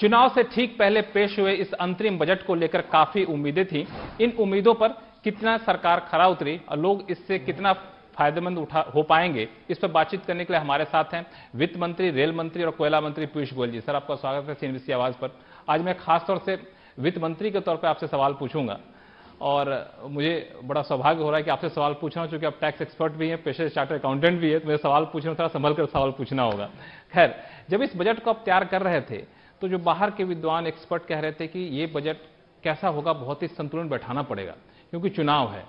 चुनाव से ठीक पहले पेश हुए इस अंतरिम बजट को लेकर काफी उम्मीदें थीं। इन उम्मीदों पर कितना सरकार खरा उतरी और लोग इससे कितना फायदेमंद हो पाएंगे, इस पर बातचीत करने के लिए हमारे साथ हैं वित्त मंत्री, रेल मंत्री और कोयला मंत्री पीयूष गोयल जी। सर, आपका स्वागत है सीएनबीसी आवाज पर। आज मैं खासतौर से वित्त मंत्री के तौर पर आपसे सवाल पूछूंगा और मुझे बड़ा सौभाग्य हो रहा है कि आपसे सवाल पूछना, चूंकि आप टैक्स एक्सपर्ट भी हैं, पेशे से चार्टर्ड अकाउंटेंट भी है, तो मुझे सवाल पूछना थोड़ा संभल कर सवाल पूछना होगा। खैर, जब इस बजट को आप तैयार कर रहे थे तो जो बाहर के विद्वान एक्सपर्ट कह रहे थे कि ये बजट कैसा होगा, बहुत ही संतुलन बैठाना पड़ेगा क्योंकि चुनाव है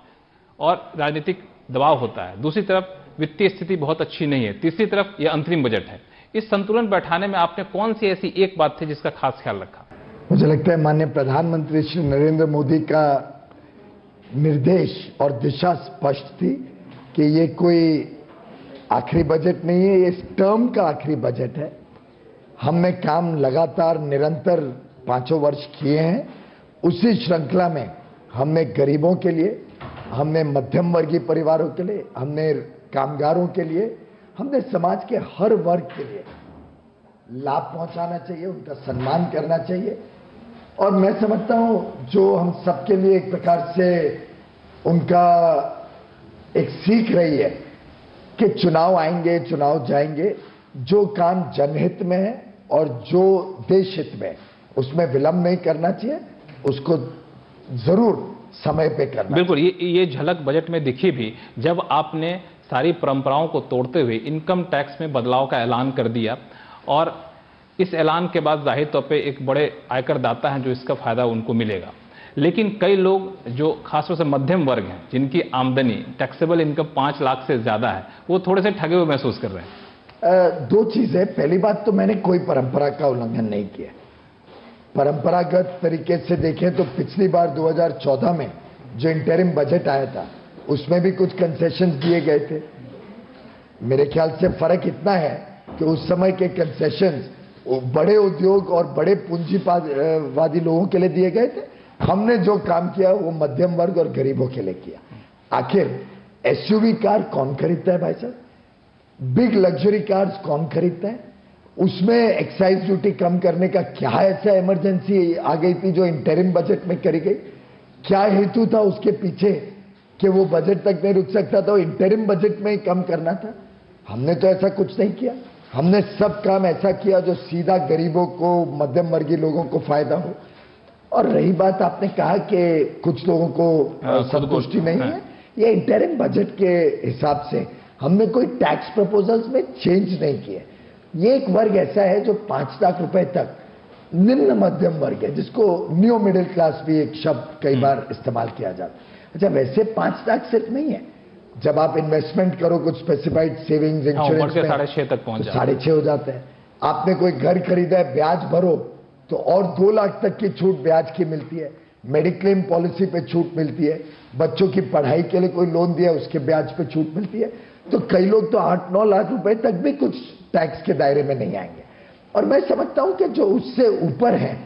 और राजनीतिक दबाव होता है। दूसरी तरफ वित्तीय स्थिति बहुत अच्छी नहीं है, तीसरी तरफ ये अंतरिम बजट है। इस संतुलन बैठाने में आपने कौन सी ऐसी एक बात थी जिसका खास ख्याल रखा? मुझे लगता है माननीय प्रधानमंत्री श्री नरेंद्र मोदी का निर्देश और दिशा स्पष्ट थी कि ये कोई आखिरी बजट नहीं है, ये इस टर्म का आखिरी बजट है। हमने काम लगातार निरंतर 5 वर्ष किए हैं। उसी श्रृंखला में हमने गरीबों के लिए, हमने मध्यम वर्गीय परिवारों के लिए, हमने कामगारों के लिए, हमने समाज के हर वर्ग के लिए लाभ पहुंचाना चाहिए, उनका सम्मान करना चाहिए। और मैं समझता हूं जो हम सबके लिए एक प्रकार से उनका एक सीख रही है कि चुनाव आएंगे, चुनाव जाएंगे, जो काम जनहित में है और जो देश हित में, उसमें विलंब नहीं करना चाहिए, उसको जरूर समय पे करना। बिल्कुल, ये झलक बजट में दिखी भी जब आपने सारी परंपराओं को तोड़ते हुए इनकम टैक्स में बदलाव का ऐलान कर दिया और इस ऐलान के बाद जाहिर तौर पे एक बड़े आयकर दाता हैं जो इसका फायदा उनको मिलेगा। लेकिन कई लोग जो खासतौर से मध्यम वर्ग हैं, जिनकी आमदनी टैक्सेबल इनकम 5 लाख से ज्यादा है, वो थोड़े से ठगे हुए महसूस कर रहे हैं। दो चीजें। पहली बात तो मैंने कोई परंपरा का उल्लंघन नहीं किया। परंपरागत तरीके से देखें तो पिछली बार 2014 में जो इंटरिम बजट आया था उसमें भी कुछ कंसेशंस दिए गए थे। मेरे ख्याल से फर्क इतना है कि उस समय के कंसेशंस बड़े उद्योग और बड़े पूंजीवादी लोगों के लिए दिए गए थे। हमने जो काम किया वो मध्यम वर्ग और गरीबों के लिए किया। आखिर एसयूवी कार कौन खरीदता है भाई साहब? बिग लग्जरी कार्स कौन खरीदता है? उसमें एक्साइज ड्यूटी कम करने का क्या ऐसा इमरजेंसी आ गई थी जो इंटरिम बजट में करी गई? क्या हेतु था उसके पीछे कि वो बजट तक नहीं रुक सकता था, इंटरिम बजट में ही कम करना था? हमने तो ऐसा कुछ नहीं किया। हमने सब काम ऐसा किया जो सीधा गरीबों को, मध्यम वर्गीय लोगों को फायदा हो। और रही बात आपने कहा कि कुछ लोगों को संतुष्टि नहीं है, ये इंटरिम बजट के हिसाब से हमने कोई टैक्स प्रपोजल्स में चेंज नहीं किए। ये एक वर्ग ऐसा है जो 5 लाख रुपए तक निम्न मध्यम वर्ग है, जिसको न्यू मिडिल क्लास भी एक शब्द कई बार इस्तेमाल किया जाता है। अच्छा, वैसे 5 लाख सिर्फ नहीं है। जब आप इन्वेस्टमेंट करो कुछ स्पेसिफाइड सेविंग्स, इंश्योरेंस में 6.5 तक पहुंच जाता है, 6.5 हो जाते हैं। आपने कोई घर खरीदा है, ब्याज भरो तो और 2 लाख तक की छूट ब्याज की मिलती है। मेडिक्लेम पॉलिसी पे छूट मिलती है। बच्चों की पढ़ाई के लिए कोई लोन दिया, उसके ब्याज पे छूट मिलती है। तो कई लोग तो 8-9 लाख रुपए तक भी कुछ टैक्स के दायरे में नहीं आएंगे। और मैं समझता हूं कि जो उससे ऊपर है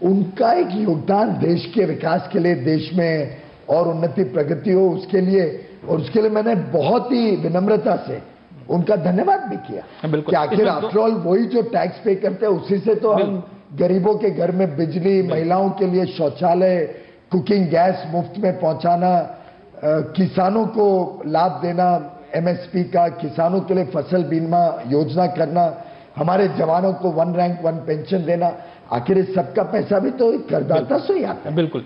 उनका एक योगदान देश के विकास के लिए, देश में और उन्नति प्रगति हो उसके लिए, और उसके लिए मैंने बहुत ही विनम्रता से उनका धन्यवाद भी किया कि आखिर आफ्टर ऑल वही जो टैक्स पे करते हैं उसी से तो हम गरीबों के घर में बिजली, महिलाओं के लिए शौचालय, कुकिंग गैस मुफ्त में पहुंचाना, किसानों को लाभ देना, एमएसपी का, किसानों के लिए फसल बीमा योजना करना, हमारे जवानों को 1 रैंक 1 पेंशन देना, आखिर इस सबका पैसा भी तो करदाता से ही आता है। बिल्कुल।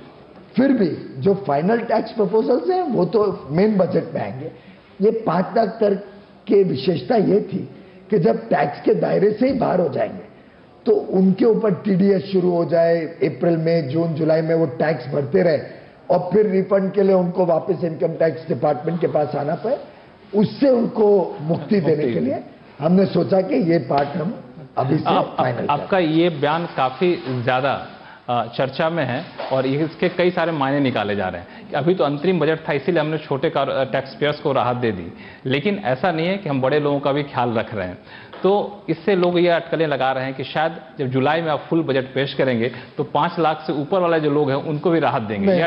फिर भी जो फाइनल टैक्स प्रपोजल्स हैं वो तो मेन बजट में आएंगे। ये 5 लाख तक की विशेषता ये थी कि जब टैक्स के दायरे से ही बाहर हो जाएंगे तो उनके ऊपर टीडीएस शुरू हो जाए, अप्रैल में, जून, जुलाई में वो टैक्स भरते रहे और फिर रिफंड के लिए उनको वापस इनकम टैक्स डिपार्टमेंट के पास आना पड़े, उससे उनको मुक्ति देने के लिए हमने सोचा कि ये पार्ट हम अभी से फाइनल। आपका ये बयान काफी ज्यादा चर्चा में है और इसके कई सारे मायने निकाले जा रहे हैं। अभी तो अंतरिम बजट था, इसीलिए हमने छोटे टैक्स पेयर्स को राहत दे दी, लेकिन ऐसा नहीं है कि हम बड़े लोगों का भी ख्याल रख रहे हैं। तो इससे लोग ये अटकलें लगा रहे हैं कि शायद जब जुलाई में आप फुल बजट पेश करेंगे तो 5 लाख से ऊपर वाले जो लोग हैं उनको भी राहत देंगे।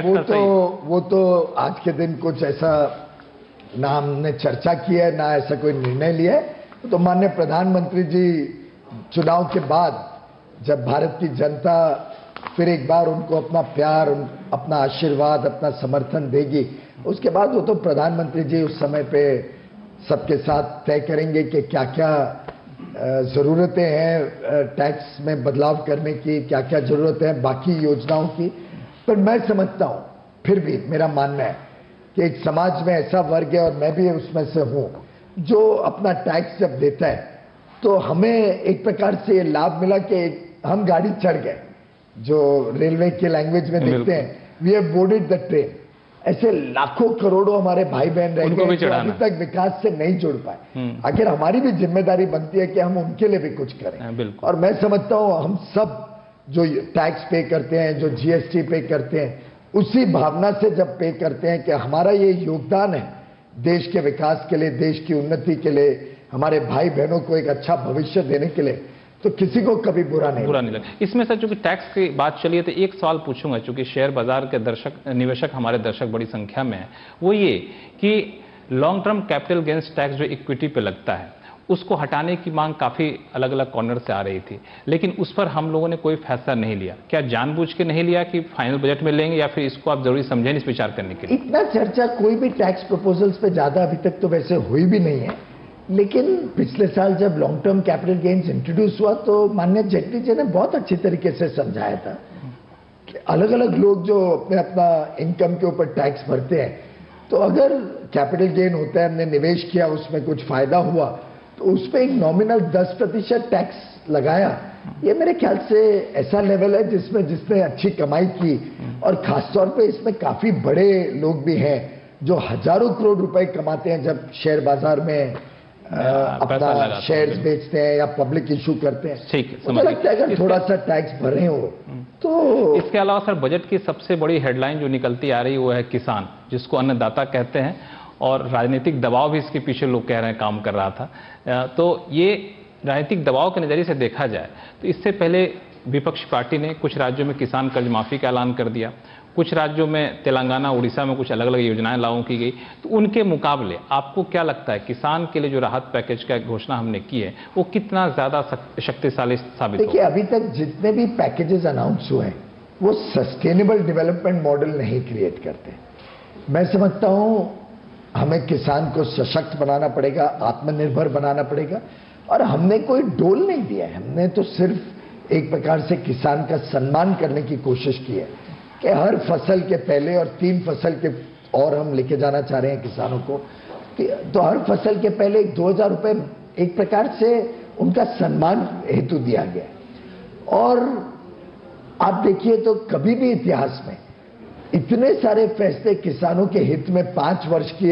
वो तो आज के दिन कुछ ऐसा ना हमने चर्चा की है, ना ऐसा कोई निर्णय लिया है। तो माननीय प्रधानमंत्री जी चुनाव के बाद जब भारत की जनता फिर एक बार उनको अपना प्यार, अपना आशीर्वाद, अपना समर्थन देगी, उसके बाद वो तो प्रधानमंत्री जी उस समय पे सबके साथ तय करेंगे कि क्या क्या जरूरतें हैं टैक्स में बदलाव करने की, क्या क्या जरूरतें हैं बाकी योजनाओं की। पर मैं समझता हूं, फिर भी मेरा मानना है कि एक समाज में ऐसा वर्ग है, और मैं भी उसमें से हूं, जो अपना टैक्स जब देता है तो हमें एक प्रकार से लाभ मिला कि हम गाड़ी चढ़ गए, जो रेलवे के लैंग्वेज में देखते हैं, we have boarded the train. ऐसे लाखों करोड़ों हमारे भाई बहन रह गए जो अभी तक विकास से नहीं जुड़ पाए। आखिर हमारी भी जिम्मेदारी बनती है कि हम उनके लिए भी कुछ करें। और मैं समझता हूं हम सब जो टैक्स पे करते हैं, जो जीएसटी पे करते हैं, उसी भावना से जब पे करते हैं कि हमारा ये योगदान है देश के विकास के लिए, देश की उन्नति के लिए, हमारे भाई बहनों को एक अच्छा भविष्य देने के लिए, तो किसी को कभी बुरा नहीं लगा। इसमें सर चूंकि टैक्स की बात चली है तो एक सवाल पूछूंगा, चूंकि शेयर बाजार के निवेशक हमारे दर्शक बड़ी संख्या में है, वो ये कि long term capital gains tax जो इक्विटी पे लगता है उसको हटाने की मांग काफी अलग अलग कॉर्नर से आ रही थी, लेकिन उस पर हम लोगों ने कोई फैसला नहीं लिया। क्या जानबूझ के नहीं लिया कि फाइनल बजट में लेंगे, या फिर इसको आप जरूरी समझें इस विचार करने के लिए? इतना चर्चा कोई भी टैक्स प्रपोजल्स पे ज्यादा अभी तक तो वैसे हुई भी नहीं है, लेकिन पिछले साल जब long term capital gains introduce हुआ तो माननीय जेटली जी ने बहुत अच्छी तरीके से समझाया था कि अलग अलग लोग जो अपना इनकम के ऊपर टैक्स भरते हैं, तो अगर कैपिटल गेन होता है, हमने निवेश किया, उसमें कुछ फायदा हुआ, तो उस पर एक नॉमिनल 10% टैक्स लगाया। ये मेरे ख्याल से ऐसा लेवल है जिसमें जिसने अच्छी कमाई की, और खासतौर पे इसमें काफी बड़े लोग भी हैं जो हजारों करोड़ रुपए कमाते हैं जब शेयर बाजार में अपना शेयर्स बेचते हैं या पब्लिक इशू करते हैं। ठीक है, मुझे लगता है अगर थोड़ा सा टैक्स भरे हो तो। इसके अलावा सर बजट की सबसे बड़ी हेडलाइन जो निकलती आ रही वो है किसान, जिसको अन्नदाता कहते हैं, और राजनीतिक दबाव भी इसके पीछे लोग कह रहे हैं काम कर रहा था। तो ये राजनीतिक दबाव के नजरिए से देखा जाए तो इससे पहले विपक्षी पार्टी ने कुछ राज्यों में किसान कर्ज माफी का ऐलान कर दिया, कुछ राज्यों में तेलंगाना, उड़ीसा में कुछ अलग अलग योजनाएं लागू की गई। तो उनके मुकाबले आपको क्या लगता है किसान के लिए जो राहत पैकेज का घोषणा हमने की है वो कितना ज्यादा शक्तिशाली साबित होगा? देखिए, अभी तक जितने भी पैकेजेस अनाउंस हुए हैं वो सस्टेनेबल डेवलपमेंट मॉडल नहीं क्रिएट करते। मैं समझता हूं हमें किसान को सशक्त बनाना पड़ेगा, आत्मनिर्भर बनाना पड़ेगा, और हमने कोई डोल नहीं दिया है। हमने तो सिर्फ एक प्रकार से किसान का सम्मान करने की कोशिश की है कि हर फसल के पहले और 3 फसल के और हम लेके जाना चाह रहे हैं किसानों को, तो हर फसल के पहले 2000 रुपए एक प्रकार से उनका सम्मान हेतु दिया गया। और आप देखिए तो कभी भी इतिहास में इतने सारे फैसले किसानों के हित में 5 वर्ष की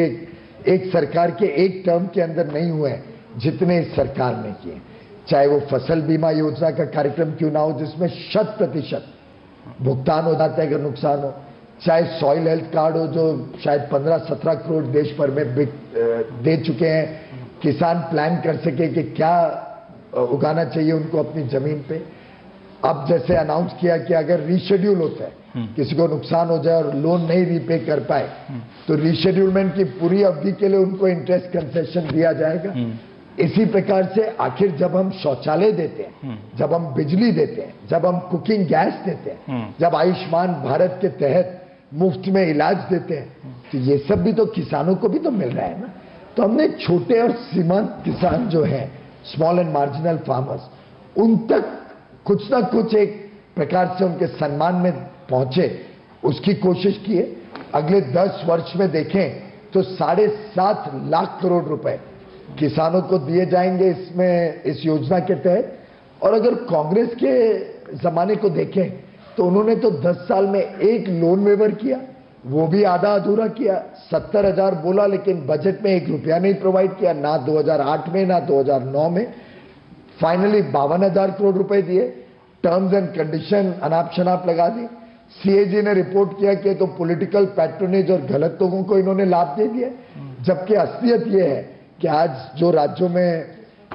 एक सरकार के एक टर्म के अंदर नहीं हुए जितने इस सरकार ने किए। चाहे वो फसल बीमा योजना का कार्यक्रम क्यों ना हो जिसमें 100% भुगतान हो जाता है अगर नुकसान हो, चाहे सॉइल हेल्थ कार्ड हो जो शायद 15-17 करोड़ देश भर में दे चुके हैं, किसान प्लान कर सके कि क्या उगाना चाहिए उनको अपनी जमीन पे। अब जैसे अनाउंस किया कि अगर रीशेड्यूल होता है, किसी को नुकसान हो जाए और लोन नहीं रीपे कर पाए, तो रीशेड्यूलमेंट की पूरी अवधि के लिए उनको इंटरेस्ट कंसेशन दिया जाएगा। इसी प्रकार से आखिर जब हम शौचालय देते हैं, जब हम बिजली देते हैं, जब हम कुकिंग गैस देते हैं, जब आयुष्मान भारत के तहत मुफ्त में इलाज देते हैं, तो ये सब भी तो किसानों को भी तो मिल रहा है ना। तो हमने छोटे और सीमांत किसान जो हैं, स्मॉल एंड मार्जिनल फार्मर्स, उन तक कुछ ना कुछ एक प्रकार से उनके सम्मान में पहुंचे उसकी कोशिश की है। अगले 10 वर्ष में देखें तो 7.5 लाख करोड़ रुपए किसानों को दिए जाएंगे इसमें, इस योजना के तहत। और अगर कांग्रेस के जमाने को देखें तो उन्होंने तो 10 साल में एक लोन वेवर किया, वो भी आधा अधूरा किया। 70,000 बोला लेकिन बजट में 1 रुपया नहीं प्रोवाइड किया, ना 2008 में ना 2009 में। फाइनली 52,000 करोड़ रुपए दिए, टर्म्स एंड कंडीशन अनाप शनाप लगा दी। सीएजी ने रिपोर्ट किया कि तो पॉलिटिकल पैट्रोनेज और गलत लोगों को इन्होंने लाभ दे दिया, जबकि असलियत यह है कि आज जो राज्यों में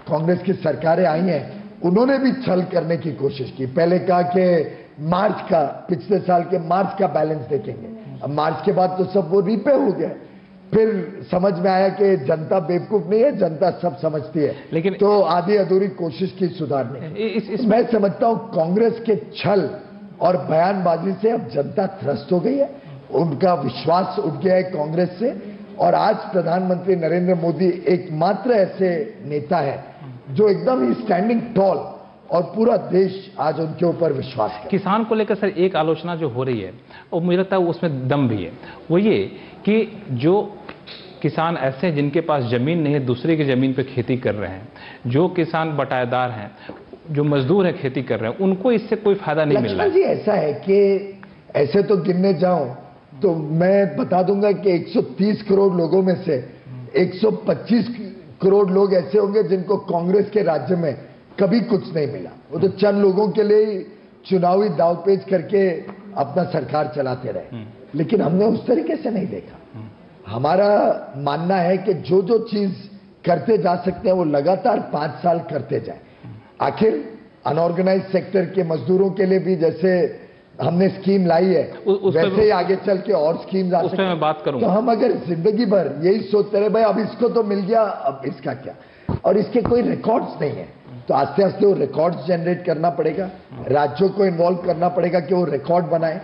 कांग्रेस की सरकारें आई हैं उन्होंने भी छल करने की कोशिश की। पहले कहा कि मार्च का, पिछले साल के मार्च का बैलेंस देखेंगे, अब मार्च के बाद तो सब वो रीपे हो गए। फिर समझ में आया कि जनता बेवकूफ नहीं है, जनता सब समझती है, लेकिन तो आधी अधूरी कोशिश की सुधारने की। मैं समझता हूं कांग्रेस के छल और बयानबाजी से अब जनता त्रस्त हो गई है, उनका विश्वास उठ गया है कांग्रेस से, और आज प्रधानमंत्री नरेंद्र मोदी एकमात्र ऐसे नेता है जो एकदम ही स्टैंडिंग टॉल, और पूरा देश आज उनके ऊपर विश्वास है। किसान को लेकर सर एक आलोचना जो हो रही है, और मुझे लगता है उसमें दम भी है, वो ये कि जो किसान ऐसे हैं जिनके पास जमीन नहीं है, दूसरे की जमीन पे खेती कर रहे हैं, जो किसान बटाईदार हैं, जो मजदूर है खेती कर रहे हैं, उनको इससे कोई फायदा नहीं मिल रहा है। जी ऐसा है कि ऐसे तो गिनने जाऊं तो मैं बता दूंगा कि 130 करोड़ लोगों में से 125 करोड़ लोग ऐसे होंगे जिनको कांग्रेस के राज्य में कभी कुछ नहीं मिला। वो तो चंद लोगों के लिए ही चुनावी दावपेच करके अपना सरकार चलाते रहे, लेकिन हमने उस तरीके से नहीं देखा। हमारा मानना है कि जो जो चीज करते जा सकते हैं वो लगातार 5 साल करते जाए। आखिर अनऑर्गेनाइज सेक्टर के मजदूरों के लिए भी जैसे हमने स्कीम लाई है, वैसे ही आगे चल के और स्कीम आ सकती है। मैं बात करूं तो हम अगर जिंदगी भर यही सोचते रहे भाई अब इसको तो मिल गया, अब इसका क्या, और इसके कोई रिकॉर्ड्स नहीं है, तो आस्ते आस्ते वो रिकॉर्ड्स जनरेट करना पड़ेगा, राज्यों को इन्वॉल्व करना पड़ेगा कि वो रिकॉर्ड बनाए,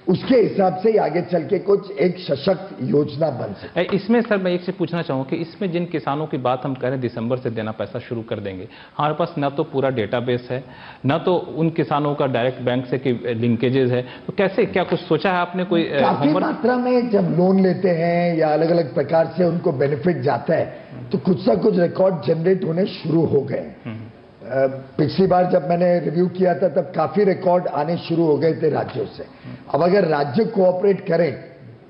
उसके हिसाब से ही आगे चल के कुछ एक सशक्त योजना बन सके। इसमें सर मैं एक से पूछना चाहूँ कि इसमें जिन किसानों की बात हम कह रहे हैं दिसंबर से देना पैसा शुरू कर देंगे, हमारे पास न तो पूरा डेटाबेस है, न तो उन किसानों का डायरेक्ट बैंक से लिंकेजेस है, तो कैसे, क्या कुछ सोचा है आपने? कोई काफी मात्रा में जब लोन लेते हैं या अलग अलग प्रकार से उनको बेनिफिट जाता है तो कुछ ना कुछ रिकॉर्ड जनरेट होने शुरू हो गए। पिछली बार जब मैंने रिव्यू किया था तब काफी रिकॉर्ड आने शुरू हो गए थे राज्यों से। अब अगर राज्य कोऑपरेट करें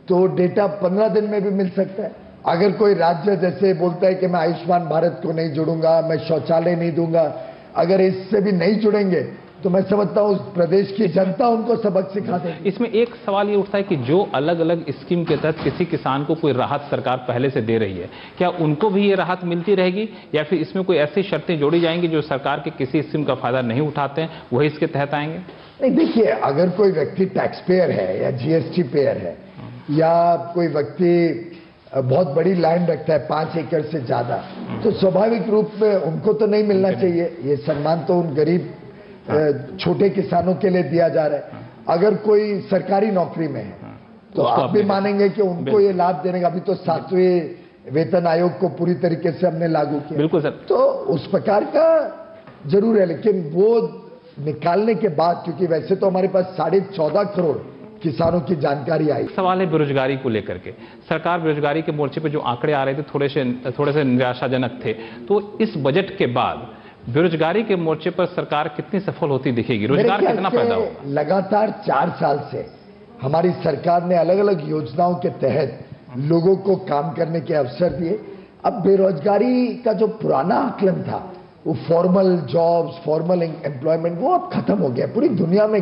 तो डेटा 15 दिन में भी मिल सकता है। अगर कोई राज्य जैसे बोलता है कि मैं आयुष्मान भारत को नहीं जोड़ूंगा, मैं शौचालय नहीं दूंगा, अगर इससे भी नहीं जुड़ेंगे तो मैं समझता हूं उस प्रदेश की जनता उनको सबक सिखा देगी। इसमें एक सवाल ये उठता है कि जो अलग अलग स्कीम के तहत किसी किसान को कोई राहत सरकार पहले से दे रही है, क्या उनको भी ये राहत मिलती रहेगी, या फिर इसमें कोई ऐसी शर्तें जोड़ी जाएंगी जो सरकार के किसी स्कीम का फायदा नहीं उठाते हैं वही इसके तहत आएंगे? नहीं, देखिए, अगर कोई व्यक्ति टैक्स पेयर है या जीएसटी पेयर है या कोई व्यक्ति बहुत बड़ी लैंड रखता है 5 एकड़ से ज्यादा, तो स्वाभाविक रूप में उनको तो नहीं मिलना चाहिए। ये सम्मान तो उन गरीब छोटे किसानों के लिए दिया जा रहा है। अगर कोई सरकारी नौकरी में है तो आप भी मानेंगे कि उनको ये लाभ देने का, अभी तो 7वें वेतन आयोग को पूरी तरीके से हमने लागू किया। बिल्कुल सर। तो उस प्रकार का जरूर है, लेकिन वो निकालने के बाद, क्योंकि वैसे तो हमारे पास 14.5 करोड़ किसानों की जानकारी आई। सवाल है बेरोजगारी को लेकर के। सरकार बेरोजगारी के मोर्चे पे जो आंकड़े आ रहे थे थोड़े से निराशाजनक थे, तो इस बजट के बाद बेरोजगारी के मोर्चे पर सरकार कितनी सफल होती दिखेगी? रोजगार कितना पैदा होगा? लगातार 4 साल से हमारी सरकार ने अलग अलग योजनाओं के तहत लोगों को काम करने के अवसर दिए। अब बेरोजगारी का जो पुराना आकलन था, वो फॉर्मल जॉब्स, फॉर्मल एम्प्लॉयमेंट, वो अब खत्म हो गया। पूरी दुनिया में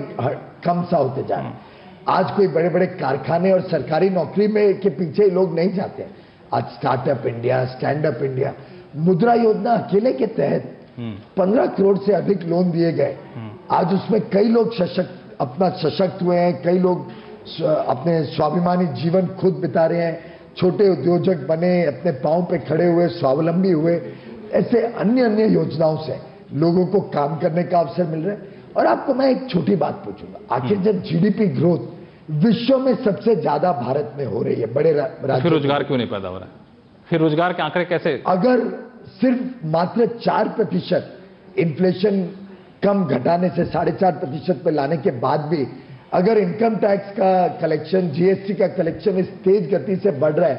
कम सा होते जा रहा है। आज कोई बड़े बड़े कारखाने और सरकारी नौकरी में के पीछे लोग नहीं जाते। आज startup India, stand up India, मुद्रा योजना अकेले के तहत 15 करोड़ से अधिक लोन दिए गए। आज उसमें कई लोग अपना सशक्त हुए हैं, कई लोग अपने स्वाभिमानी जीवन खुद बिता रहे हैं, छोटे उद्योजक बने, अपने पांव पे खड़े हुए, स्वावलंबी हुए। ऐसे अन्य अन्य योजनाओं से लोगों को काम करने का अवसर मिल रहा है। और आपको मैं एक छोटी बात पूछूंगा, आखिर जब जीडीपी ग्रोथ विश्व में सबसे ज्यादा भारत में हो रही है, बड़े राज्य, फिर रोजगार क्यों नहीं पैदा हो रहा है? फिर रोजगार के आंकड़े कैसे? अगर सिर्फ मात्र 4% इन्फ्लेशन कम घटाने से 4.5% पे लाने के बाद भी अगर इनकम टैक्स का कलेक्शन, जीएसटी का कलेक्शन इस तेज गति से बढ़ रहा है,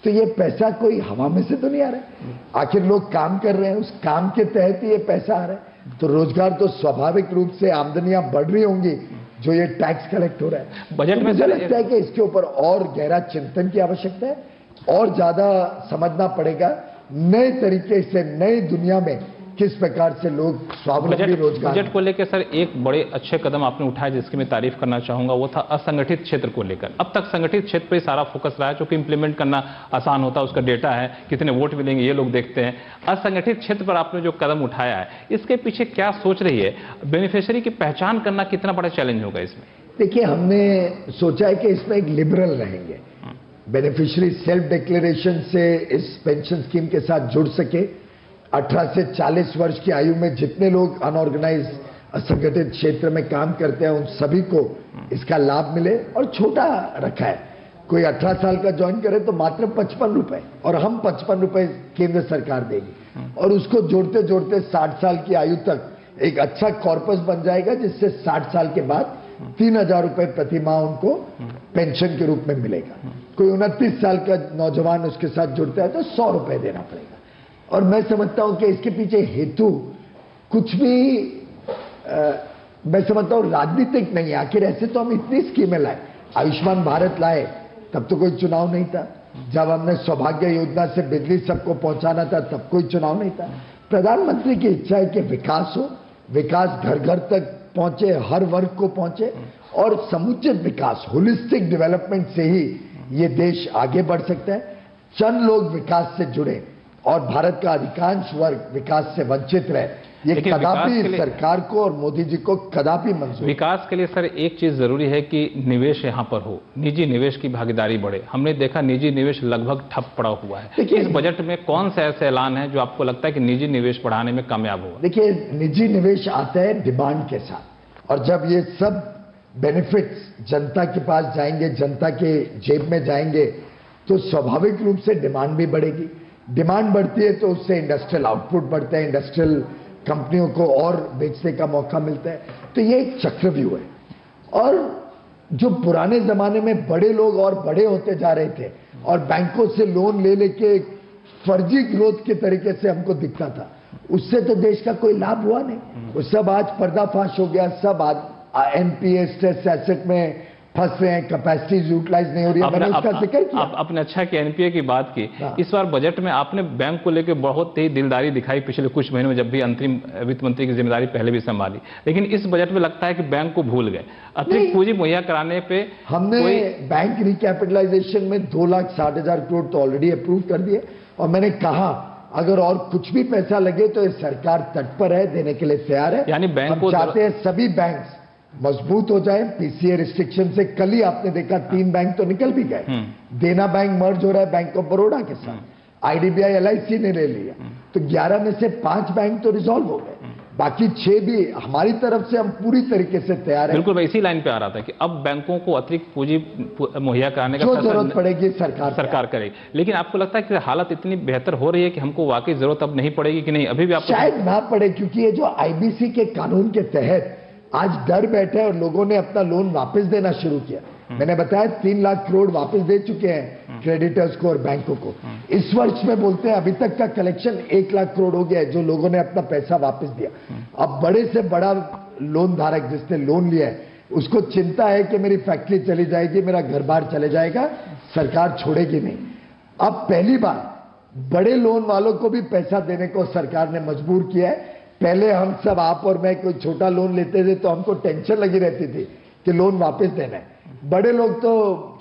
तो ये पैसा कोई हवा में से तो नहीं आ रहा है। आखिर लोग काम कर रहे हैं, उस काम के तहत ही ये पैसा आ रहा है। तो रोजगार तो स्वाभाविक रूप से आमदनियां बढ़ रही होंगी जो ये टैक्स कलेक्ट हो रहा है। बजट में मुझे लगता है कि इसके ऊपर और गहरा चिंतन की आवश्यकता है, और ज्यादा समझना पड़ेगा नए तरीके से नई दुनिया में किस प्रकार से लोग स्वावलंबी रोजगार। बजट को लेकर सर एक बड़े अच्छे कदम आपने उठाए जिसकी मैं तारीफ करना चाहूंगा, वो था असंगठित क्षेत्र को लेकर। अब तक संगठित क्षेत्र पे सारा फोकस रहा है, क्योंकि इंप्लीमेंट करना आसान होता है, उसका डेटा है, कितने वोट मिलेंगे ये लोग देखते हैं। असंगठित क्षेत्र पर आपने जो कदम उठाया है, इसके पीछे क्या सोच रही है? बेनिफिशियरी की पहचान करना कितना बड़ा चैलेंज होगा इसमें? देखिए, हमने सोचा है कि इसमें एक लिबरल रहेंगे, बेनिफिशियरी सेल्फ डिक्लेरेशन से इस पेंशन स्कीम के साथ जुड़ सके। 18 से 40 वर्ष की आयु में जितने लोग अनऑर्गेनाइज असंगठित क्षेत्र में काम करते हैं उन सभी को इसका लाभ मिले। और छोटा रखा है, कोई 18 साल का ज्वाइन करे तो मात्र 55 रुपए, और हम 55 रुपए केंद्र सरकार देगी, और उसको जोड़ते जोड़ते 60 साल की आयु तक एक अच्छा कॉर्पस बन जाएगा, जिससे 60 साल के बाद 3000 रुपए प्रति माह उनको पेंशन के रूप में मिलेगा। कोई 29 साल का नौजवान उसके साथ जुड़ता है तो 100 रुपए देना पड़ेगा। और मैं समझता हूं कि इसके पीछे हेतु कुछ भी मैं समझता हूं राजनीतिक नहीं है। आखिर ऐसे तो हम इतनी स्कीमें लाए, आयुष्मान भारत लाए तब तो कोई चुनाव नहीं था, जब हमने सौभाग्य योजना से बिजली सबको पहुंचाना था तब कोई चुनाव नहीं था। प्रधानमंत्री की इच्छा है कि विकास हो, विकास घर घर तक पहुंचे, हर वर्ग को पहुंचे, और समुचित विकास, होलिस्टिक डेवलपमेंट से ही ये देश आगे बढ़ सकता है। चंद लोग विकास से जुड़े और भारत का अधिकांश वर्ग विकास से वंचित रहे, ये कदापि सरकार को और मोदी जी को कदापि मंजूर। विकास के लिए सर एक चीज जरूरी है कि निवेश यहां पर हो, निजी निवेश की भागीदारी बढ़े। हमने देखा निजी निवेश लगभग ठप पड़ा हुआ है। इस बजट में कौन सा ऐसा ऐलान है जो आपको लगता है कि निजी निवेश बढ़ाने में कामयाब होगा? देखिए, निजी निवेश आता है डिमांड के साथ, और जब ये सब बेनिफिट्स जनता के पास जाएंगे, जनता के जेब में जाएंगे, तो स्वाभाविक रूप से डिमांड भी बढ़ेगी। डिमांड बढ़ती है तो उससे इंडस्ट्रियल आउटपुट बढ़ता है, इंडस्ट्रियल कंपनियों को और बेचने का मौका मिलता है। तो ये एक चक्रव्यूह है। और जो पुराने जमाने में बड़े लोग और बड़े होते जा रहे थे और बैंकों से लोन ले लेके फर्जी ग्रोथ के तरीके से हमको दिखता था, उससे तो देश का कोई लाभ हुआ नहीं। वो सब आज पर्दाफाश हो गया, सब एनपीए स्ट्रेस एसेट में फंस रहे हैं, कैपेसिटी यूटिलाइज नहीं हो रही है। मैंने उसका जिक्र किया। आपने अच्छा कि एनपीए की बात की। इस बार बजट में आपने बैंक को लेकर बहुत ही दिलदारी दिखाई पिछले कुछ महीनों में, जब भी अंतरिम वित्त मंत्री की जिम्मेदारी पहले भी संभाली, लेकिन इस बजट में लगता है कि बैंक को भूल गए। अतिरिक्त पूंजी मुहैया कराने पे हमने बैंक रिकैपिटलाइजेशन में 2,60,000 करोड़ तो ऑलरेडी अप्रूव कर दिए, और मैंने कहा अगर और कुछ भी पैसा लगे तो ये सरकार तत्पर है, देने के लिए तैयार है। यानी बैंक को चाहते हैं सभी बैंक मजबूत हो जाए। पीसीए रिस्ट्रिक्शन से कल ही आपने देखा 3 बैंक तो निकल भी गए। देना बैंक मर्ज हो रहा है बैंक ऑफ बड़ौदा के साथ, आईडीबीआई एलआईसी ने ले लिया, तो 11 में से 5 बैंक तो रिजॉल्व हो गए, बाकी 6 भी हमारी तरफ से हम पूरी तरीके से तैयार हैं। बिल्कुल, मैं इसी लाइन पे आ रहा था कि अब बैंकों को अतिरिक्त पूंजी मुहैया कराने का जो जरूरत पड़ेगी सरकार करेगी। लेकिन आपको लगता है कि हालत इतनी बेहतर हो रही है कि हमको वाकई जरूरत अब नहीं पड़ेगी कि नहीं? अभी भी आपको शायद ना पड़े, क्योंकि ये जो आईबीसी के कानून के तहत आज डर बैठे और लोगों ने अपना लोन वापस देना शुरू किया। मैंने बताया 3 लाख करोड़ वापस दे चुके हैं क्रेडिटर्स को और बैंकों को। इस वर्ष में बोलते हैं अभी तक का कलेक्शन 1 लाख करोड़ हो गया है, जो लोगों ने अपना पैसा वापस दिया। अब बड़े से बड़ा लोन धारक जिसने लोन लिया है उसको चिंता है कि मेरी फैक्ट्री चली जाएगी, मेरा घर बार चले जाएगा, सरकार छोड़ेगी नहीं। अब पहली बार बड़े लोन वालों को भी पैसा देने को सरकार ने मजबूर किया है। पहले हम सब, आप और मैं, कोई छोटा लोन लेते थे तो हमको टेंशन लगी रहती थी कि लोन वापस देना है। बड़े लोग तो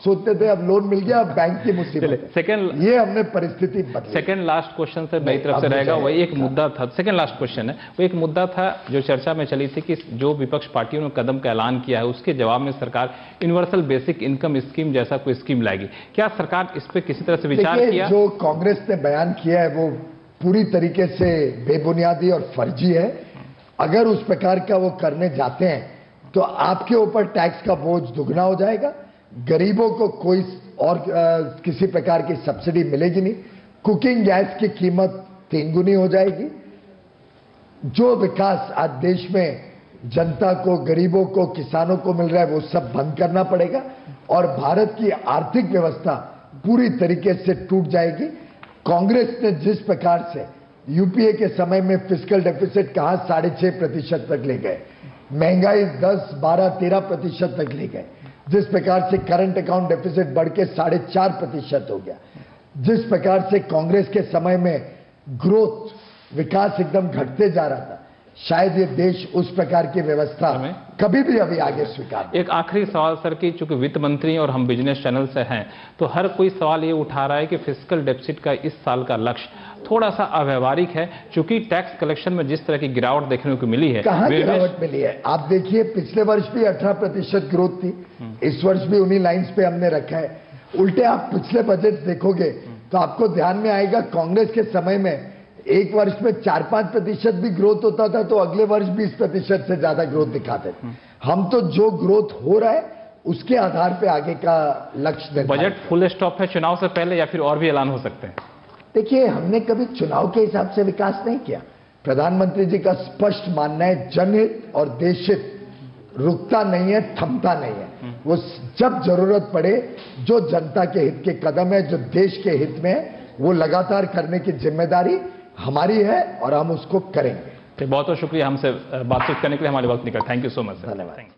सोचते थे अब लोन मिल गया, अब बैंक की मुसीबत। सेकंड, ये हमने परिस्थिति बदली। सेकंड लास्ट क्वेश्चन से मेरी तरफ से रहेगा, वही एक मुद्दा था। सेकंड लास्ट क्वेश्चन है, वो एक मुद्दा था जो चर्चा में चली थी कि जो विपक्ष पार्टियों ने कदम का ऐलान किया है उसके जवाब में सरकार यूनिवर्सल बेसिक इनकम स्कीम जैसा कोई स्कीम लाएगी। क्या सरकार इस पर किसी तरह से विचार किया? जो कांग्रेस ने बयान किया है वो पूरी तरीके से बेबुनियादी और फर्जी है। अगर उस प्रकार का वो करने जाते हैं तो आपके ऊपर टैक्स का बोझ दुगना हो जाएगा, गरीबों को कोई और किसी प्रकार की सब्सिडी मिलेगी नहीं, कुकिंग गैस की कीमत 3 गुनी हो जाएगी। जो विकास आज देश में जनता को, गरीबों को, किसानों को मिल रहा है वो सब बंद करना पड़ेगा, और भारत की आर्थिक व्यवस्था पूरी तरीके से टूट जाएगी। कांग्रेस ने जिस प्रकार से यूपीए के समय में फिस्कल डेफिसिट कहां 6.5% तक ले गए, महंगाई 10, 12, 13% तक ले गए, जिस प्रकार से करंट अकाउंट डेफिसिट बढ़ के 4.5% हो गया, जिस प्रकार से कांग्रेस के समय में ग्रोथ, विकास एकदम घटते जा रहा था, शायद ये देश उस प्रकार की व्यवस्था कभी भी अभी आगे स्वीकार। एक आखिरी सवाल सर की, चूंकि वित्त मंत्री और हम बिजनेस चैनल से हैं तो हर कोई सवाल ये उठा रहा है कि फिस्कल डेफिसिट का इस साल का लक्ष्य थोड़ा सा अव्यवहारिक है, चूंकि टैक्स कलेक्शन में जिस तरह की गिरावट देखने को मिली है। कहां गिरावट मिली है? आप देखिए, पिछले वर्ष भी 18% ग्रोथ थी, इस वर्ष भी उन्हीं लाइंस पे हमने रखा है। उल्टे आप पिछले बजट देखोगे तो आपको ध्यान में आएगा कांग्रेस के समय में एक वर्ष में 4-5% भी ग्रोथ होता था तो अगले वर्ष 20% से ज्यादा ग्रोथ दिखाते थे। हम तो जो ग्रोथ हो रहा है उसके आधार पे आगे का लक्ष्य। बजट फुल स्टॉप है चुनाव से पहले या फिर और भी ऐलान हो सकते हैं? देखिए, हमने कभी चुनाव के हिसाब से विकास नहीं किया। प्रधानमंत्री जी का स्पष्ट मानना है जनहित और देशहित रुकता नहीं है, थमता नहीं है। वो जब जरूरत पड़े जो जनता के हित के कदम है, जो देश के हित में है, वो लगातार करने की जिम्मेदारी हमारी है और हम उसको करेंगे। बहुत बहुत शुक्रिया हमसे बातचीत करने के लिए, हमारे वक्त निकल। Thank you so much. धन्यवाद।